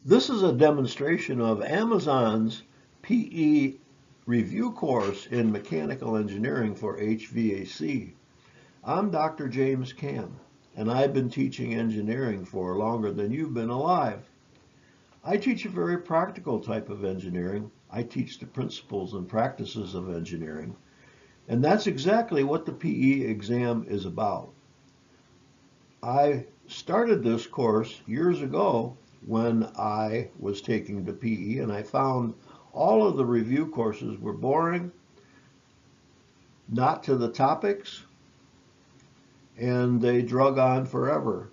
This is a demonstration of Amazon's PE review course in mechanical engineering for HVAC. I'm Dr. James Cam, and I've been teaching engineering for longer than you've been alive. I teach a very practical type of engineering. I teach the principles and practices of engineering, and that's exactly what the PE exam is about. I started this course years ago when I was taking the PE, and I found all of the review courses were boring, not to the topics, and they drug on forever.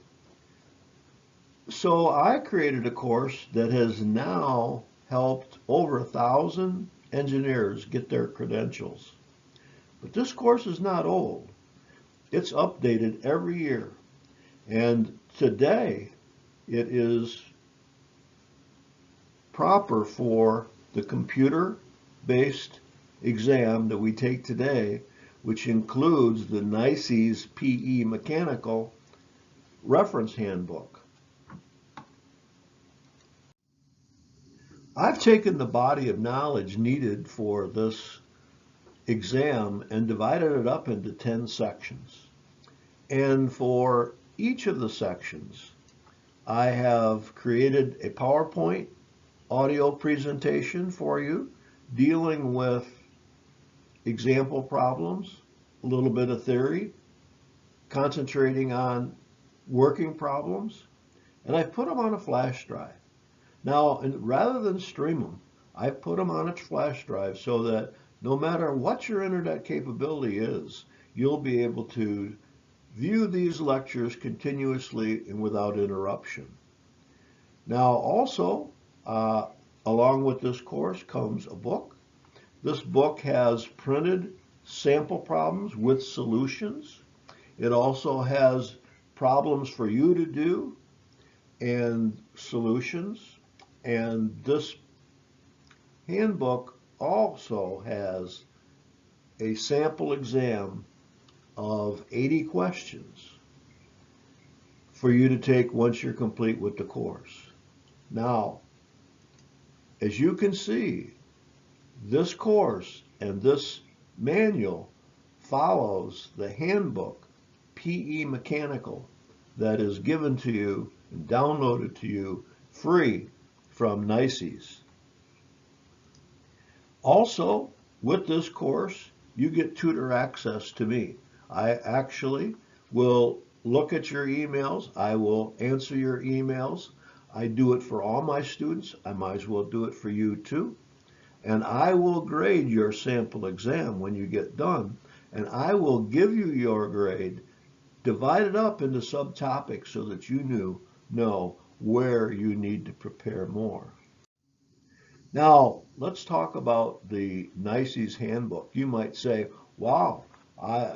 So I created a course that has now helped over 1,000 engineers get their credentials. But this course is not old. It's updated every year. And today it is proper for the computer-based exam that we take today, which includes the NICE's PE Mechanical Reference Handbook. I've taken the body of knowledge needed for this exam and divided it up into 10 sections. And for each of the sections, I have created a PowerPoint audio presentation for you dealing with example problems, a little bit of theory, concentrating on working problems, and I've put them on a flash drive. Now, rather than stream them, I've put them on a flash drive so that no matter what your internet capability is, you'll be able to view these lectures continuously and without interruption. Now, also, along with this course comes a book. This book has printed sample problems with solutions. It also has problems for you to do and solutions. And this handbook also has a sample exam of 80 questions for you to take once you're complete with the course. Now, as you can see, this course and this manual follows the handbook PE Mechanical that is given to you and downloaded to you free from NICE's. Also, with this course, you get tutor access to me. I actually will look at your emails. I will answer your emails. I do it for all my students. I might as well do it for you too. And I will grade your sample exam when you get done. And I will give you your grade divided up into subtopics so that you know where you need to prepare more. Now, let's talk about the NICE's handbook. You might say, wow,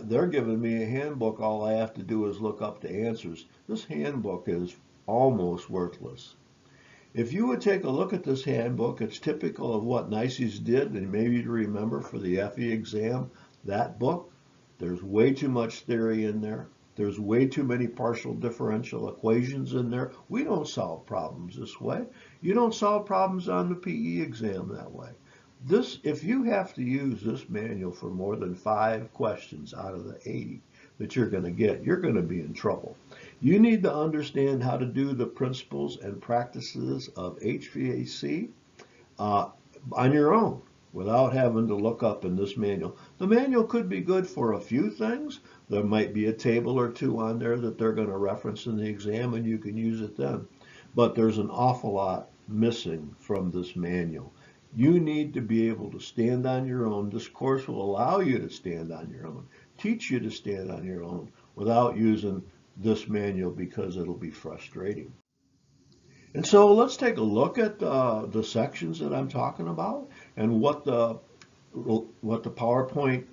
they're giving me a handbook. All I have to do is look up the answers. This handbook is almost worthless. If you would take a look at this handbook, it's typical of what NICE's did, and maybe you remember for the FE exam, that book, there's way too much theory in there. There's way too many partial differential equations in there. We don't solve problems this way. You don't solve problems on the PE exam that way. If you have to use this manual for more than 5 questions out of the 80 that you're going to get, you're going to be in trouble. You need to understand how to do the principles and practices of HVAC on your own without having to look up in this manual. The manual could be good for a few things. There might be a table or two on there that they're going to reference in the exam and you can use it then. But there's an awful lot missing from this manual. You need to be able to stand on your own. This course will allow you to stand on your own, teach you to stand on your own without using this manual because it'll be frustrating. And so let's take a look at the sections that I'm talking about and what the PowerPoint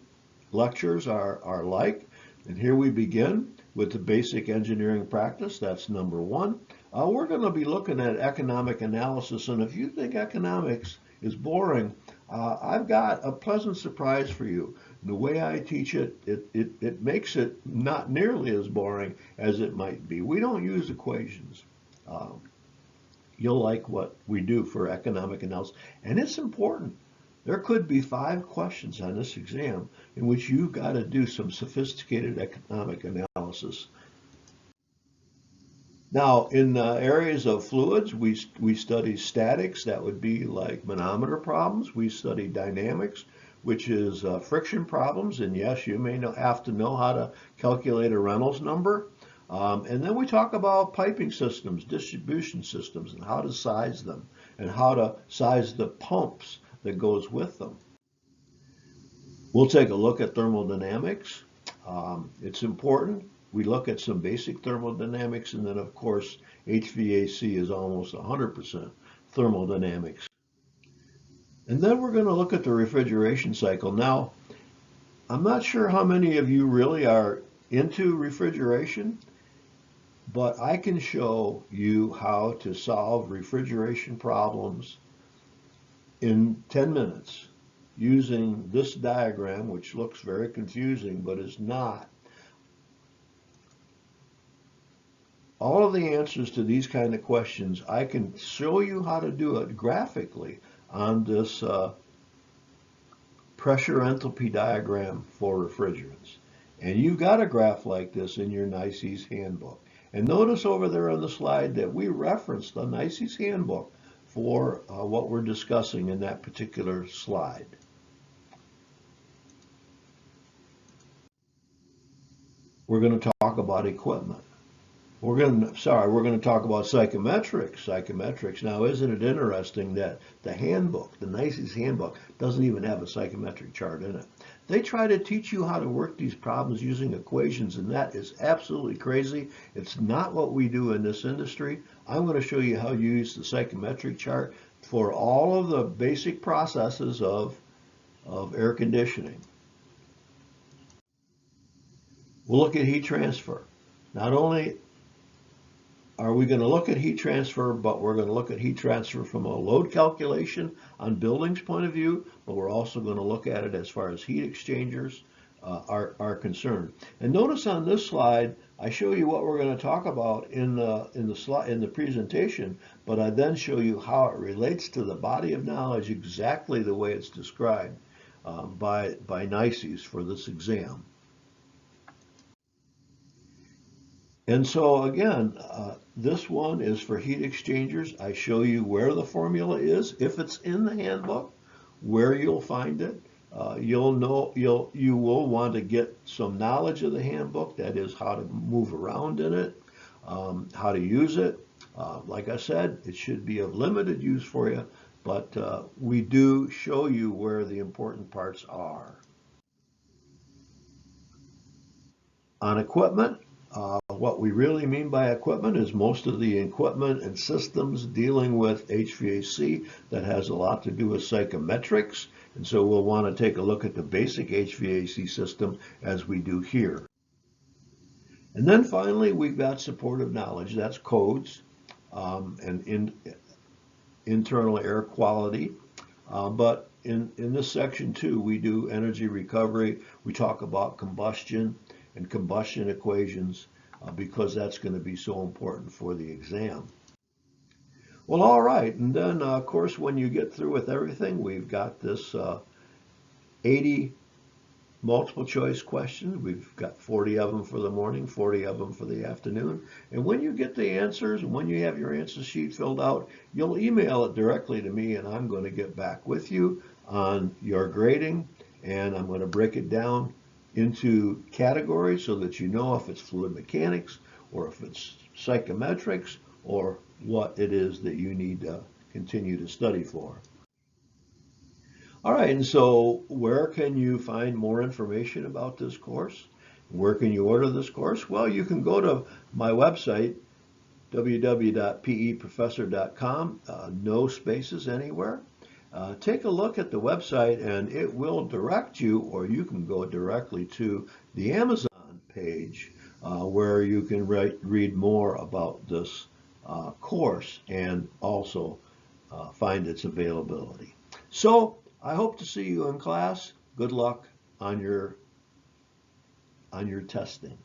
lectures are like. And here we begin with the basic engineering practice. That's number 1. We're going to be looking at economic analysis. And if you think economics is boring, I've got a pleasant surprise for you. The way I teach it, it makes it not nearly as boring as it might be. We don't use equations. you'll like what we do for economic analysis. And it's important. There could be 5 questions on this exam in which you've got to do some sophisticated economic analysis. Now, in areas of fluids, we study statics, that would be like manometer problems. We study dynamics, which is friction problems. And yes, you may have to know how to calculate a Reynolds number. And then we talk about piping systems, distribution systems, and how to size them, and how to size the pumps that goes with them. We'll take a look at thermodynamics. It's important. We look at some basic thermodynamics, and then of course HVAC is almost 100% thermodynamics. And then we're going to look at the refrigeration cycle. Now, I'm not sure how many of you really are into refrigeration, but I can show you how to solve refrigeration problems in 10 minutes using this diagram, which looks very confusing, but is not. All of the answers to these kind of questions, I can show you how to do it graphically on this pressure enthalpy diagram for refrigerants. And you've got a graph like this in your NICE's handbook. And notice over there on the slide that we referenced the NICE's handbook for what we're discussing in that particular slide. We're going to talk about equipment. We're going to talk about psychometrics. Psychometrics. Now, isn't it interesting that the handbook, the NICE's handbook, doesn't even have a psychometric chart in it? They try to teach you how to work these problems using equations, and that is absolutely crazy. It's not what we do in this industry. I'm going to show you how you use the psychometric chart for all of the basic processes of air conditioning. We'll look at heat transfer. Not only are we going to look at heat transfer, but we're going to look at heat transfer from a load calculation on buildings point of view, but we're also going to look at it as far as heat exchangers are concerned. And notice on this slide, I show you what we're going to talk about in the presentation, but I then show you how it relates to the body of knowledge exactly the way it's described by NICE's for this exam. And so again, this one is for heat exchangers. I show you where the formula is, if it's in the handbook, where you'll find it. You will want to get some knowledge of the handbook, that is how to move around in it, how to use it. Like I said, it should be of limited use for you, but we do show you where the important parts are. On equipment, what we really mean by equipment is most of the equipment and systems dealing with HVAC that has a lot to do with psychometrics. And so we'll want to take a look at the basic HVAC system as we do here. And then finally, we've got supportive knowledge. That's codes and internal air quality. But in this section too, we do energy recovery. We talk about combustion and combustion equations because that's going to be so important for the exam. Well, all right, and then of course when you get through with everything, we've got this 80 multiple choice questions. We've got 40 of them for the morning, 40 of them for the afternoon. And when you get the answers and when you have your answer sheet filled out, you'll email it directly to me and I'm going to get back with you on your grading, and I'm going to break it down into categories so that you know if it's fluid mechanics or if it's psychometrics or what it is that you need to continue to study for. All right, and so where can you find more information about this course? Where can you order this course? Well, you can go to my website, www.peprofessor.com, no spaces anywhere. Take a look at the website and it will direct you, or you can go directly to the Amazon page where you can read more about this course and also find its availability. So I hope to see you in class. Good luck on your testing.